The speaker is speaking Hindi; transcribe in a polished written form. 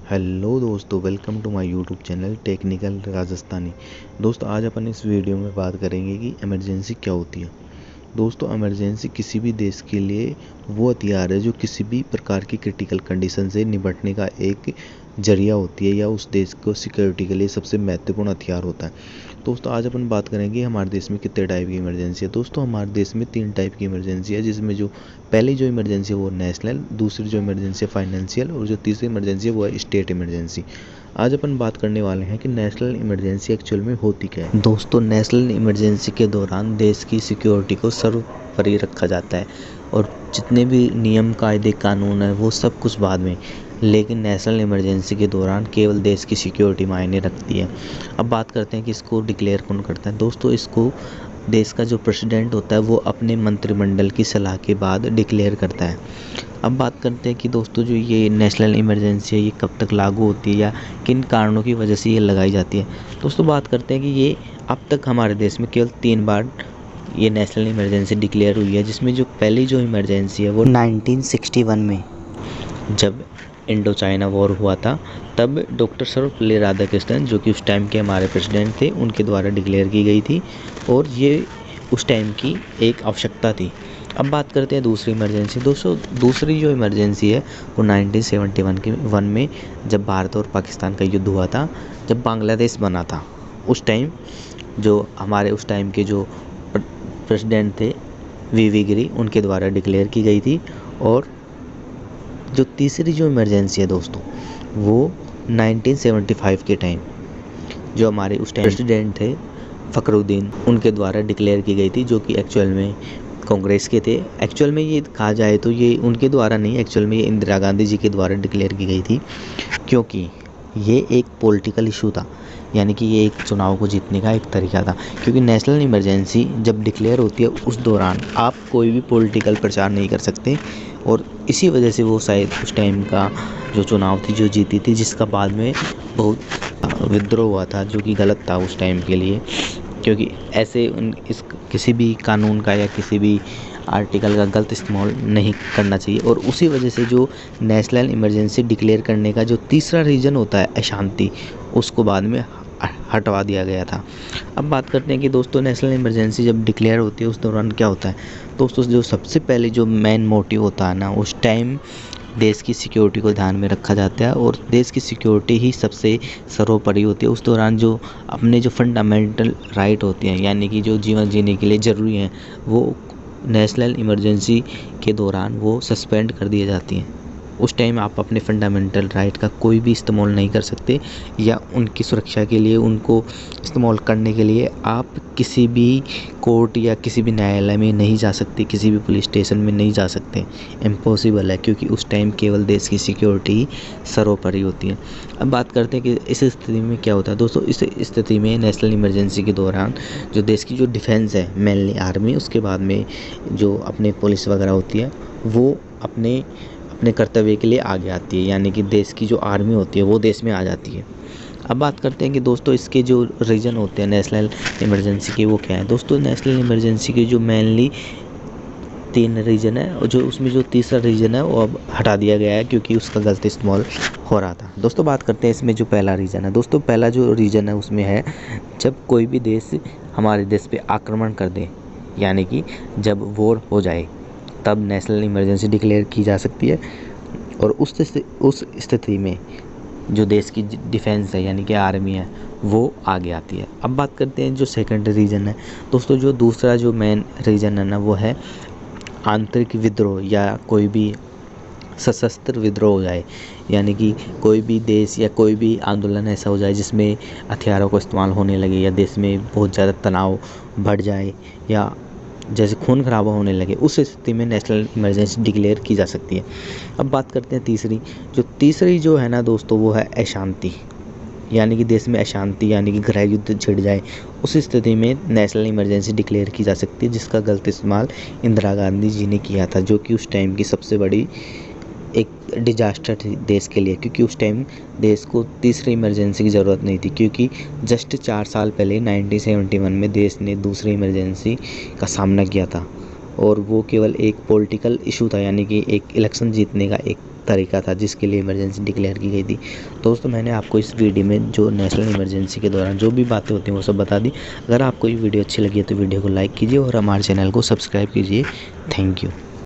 हेलो दोस्तों, welcome to my YouTube channel technical Rajasthani. दोस्तों, आज अपन इस वीडियो में बात करेंगे कि इमरजेंसी क्या होती है। दोस्तों, इमरजेंसी किसी भी देश के लिए वो हथियार है जो किसी भी प्रकार की क्रिटिकल कंडीशन से निपटने का एक जरिया होती है या उस देश को सिक्योरिटी के लिए सबसे महत्वपूर्ण हथियार होता है। दोस्तों, आज अपन बात करेंगे हमारे देश में कितने टाइप की इमरजेंसी है। दोस्तों, हमारे देश में 3 टाइप की इमरजेंसी है, जिसमें जो पहली जो इमरजेंसी है वो नेशनल, दूसरी जो इमरजेंसी है फाइनेंशियल और जो तीसरी इमरजेंसी है वो है स्टेट इमरजेंसी। आज अपन बात करने वाले हैं कि नेशनल इमरजेंसी एक्चुअल में होती क्या है। दोस्तों, नेशनल इमरजेंसी के दौरान देश की सिक्योरिटी को सर्वोपरि रखा जाता है और जितने भी नियम कायदे कानून है वो सब कुछ बाद में, लेकिन नेशनल इमरजेंसी के दौरान केवल देश की सिक्योरिटी मायने रखती है। अब बात करते हैं कि इसको डिक्लेयर कौन करता है। दोस्तों, इसको देश का जो प्रेसिडेंट होता है वो अपने मंत्रिमंडल की सलाह के बाद डिक्लेयर करता है। अब बात करते हैं कि दोस्तों जो ये नेशनल इमरजेंसी है ये कब तक लागू होती है या किन कारणों की वजह से ये लगाई जाती है। दोस्तों, बात करते हैं कि ये अब तक हमारे देश में केवल 3 बार ये नेशनल इमरजेंसी डिक्लेयर हुई है, जिसमें जो पहली जो इमरजेंसी है वो 1961 में जब इंडो चाइना वॉर हुआ था, तब डॉक्टर सर्वपल्ली राधाकृष्णन जो कि उस टाइम के हमारे प्रेसिडेंट थे उनके द्वारा डिक्लेयर की गई थी और ये उस टाइम की एक आवश्यकता थी। अब बात करते हैं दूसरी इमरजेंसी। दोस्तों, दूसरी जो इमरजेंसी है वो 1971 में जब भारत और पाकिस्तान का युद्ध हुआ था, जब बांग्लादेश बना था, उस टाइम जो हमारे उस टाइम के जो प्रेसिडेंट थे वी गिरी, उनके द्वारा डिक्लेयर की गई थी। और जो तीसरी जो इमरजेंसी है दोस्तों वो 1975 के टाइम जो हमारे उस टाइम प्रेसिडेंट थे फखरुद्दीन, उनके द्वारा डिक्लेयर की गई थी, जो कि एक्चुअल में कांग्रेस के थे। एक्चुअल में ये कहा जाए तो ये उनके द्वारा नहीं, एक्चुअल में ये इंदिरा गांधी जी के द्वारा डिक्लेयर की गई थी, क्योंकि ये एक पॉलिटिकल इशू था, यानी कि ये एक चुनाव को जीतने का एक तरीका था। क्योंकि नेशनल इमरजेंसी जब डिक्लेयर होती है उस दौरान आप कोई भी पॉलिटिकल प्रचार नहीं कर सकते, और इसी वजह से वो शायद उस टाइम का जो चुनाव थी जो जीती थी, जिसका बाद में बहुत विद्रोह हुआ था, जो कि गलत था उस टाइम के लिए। क्योंकि ऐसे इस किसी भी कानून का या किसी भी आर्टिकल का गलत इस्तेमाल नहीं करना चाहिए, और उसी वजह से जो नेशनल इमरजेंसी डिक्लेयर करने का जो तीसरा रीज़न होता है अशांति, उसको बाद में हटवा दिया गया था। अब बात करते हैं कि दोस्तों नेशनल इमरजेंसी जब डिक्लेयर होती है उस दौरान क्या होता है। दोस्तों, जो सबसे पहले जो मेन मोटिव होता है ना, उस टाइम देश की सिक्योरिटी को ध्यान में रखा जाता है और देश की सिक्योरिटी ही सबसे सर्वोपरि होती है। उस दौरान जो अपने जो फंडामेंटल राइट होते हैं, यानी कि जो जीवन जीने के लिए ज़रूरी हैं, वो नेशनल इमरजेंसी के दौरान वो सस्पेंड कर दिए जाती हैं। उस टाइम आप अपने फंडामेंटल राइट का कोई भी इस्तेमाल नहीं कर सकते, या उनकी सुरक्षा के लिए उनको इस्तेमाल करने के लिए आप किसी भी कोर्ट या किसी भी न्यायालय में नहीं जा सकते, किसी भी पुलिस स्टेशन में नहीं जा सकते, इम्पॉसिबल है, क्योंकि उस टाइम केवल देश की सिक्योरिटी सर्वोपरि होती है। अब बात करते हैं कि इस स्थिति में क्या होता है। दोस्तों, इस स्थिति में नेशनल इमरजेंसी के दौरान जो देश की जो डिफेंस है, मेनली आर्मी, उसके बाद में जो अपने पुलिस वगैरह होती है, वो अपने कर्तव्य के लिए आगे आती है, यानी कि देश की जो आर्मी होती है वो देश में आ जाती है। अब बात करते हैं कि दोस्तों इसके जो रीजन होते हैं नेशनल इमरजेंसी के, वो क्या है। दोस्तों, नेशनल इमरजेंसी के जो मेनली 3 रीजन है, और जो उसमें जो तीसरा रीजन है वो अब हटा दिया गया है क्योंकि उसका गलत इस्तेमाल हो रहा था। दोस्तों, बात करते हैं इसमें जो पहला रीजन है। दोस्तों, पहला जो रीजन है उसमें है जब कोई भी देश हमारे देश पे आक्रमण कर दे, यानी कि जब वॉर हो जाए, तब नेशनल इमरजेंसी डिक्लेयर की जा सकती है, और उस स्थिति में जो देश की डिफेंस है, यानी कि आर्मी है, वो आगे आती है। अब बात करते हैं जो सेकंड रीजन है। दोस्तों, जो दूसरा जो मेन रीजन है ना, वो है आंतरिक विद्रोह, या कोई भी सशस्त्र विद्रोह हो जाए, यानी कि कोई भी देश या कोई भी आंदोलन ऐसा हो जाए जिसमें हथियारों का इस्तेमाल होने लगे, या देश में बहुत ज़्यादा तनाव बढ़ जाए, या जैसे खून खराबा होने लगे, उस स्थिति में नेशनल इमरजेंसी डिक्लेयर की जा सकती है। अब बात करते हैं तीसरी जो है ना दोस्तों, वो है अशांति, यानी कि देश में अशांति, यानी कि गृह युद्ध छिड़ जाए, उस स्थिति में नेशनल इमरजेंसी डिक्लेयर की जा सकती है, जिसका गलत इस्तेमाल इंदिरा गांधी जी ने किया था, जो कि उस टाइम की सबसे बड़ी एक डिजास्टर थी देश के लिए। क्योंकि उस टाइम देश को तीसरी इमरजेंसी की ज़रूरत नहीं थी, क्योंकि जस्ट 4 साल पहले 1971 में देश ने दूसरी इमरजेंसी का सामना किया था, और वो केवल एक पॉलिटिकल इशू था, यानी कि एक इलेक्शन जीतने का एक तरीका था जिसके लिए इमरजेंसी डिक्लेयर की गई थी। दोस्तों मैंने आपको इस वीडियो में जो नेशनल इमरजेंसी के दौरान जो भी बातें होती हैं वो सब बता दी। अगर आपको ये वीडियो अच्छी लगी है तो वीडियो को लाइक कीजिए और हमारे चैनल को सब्सक्राइब कीजिए। Thank you.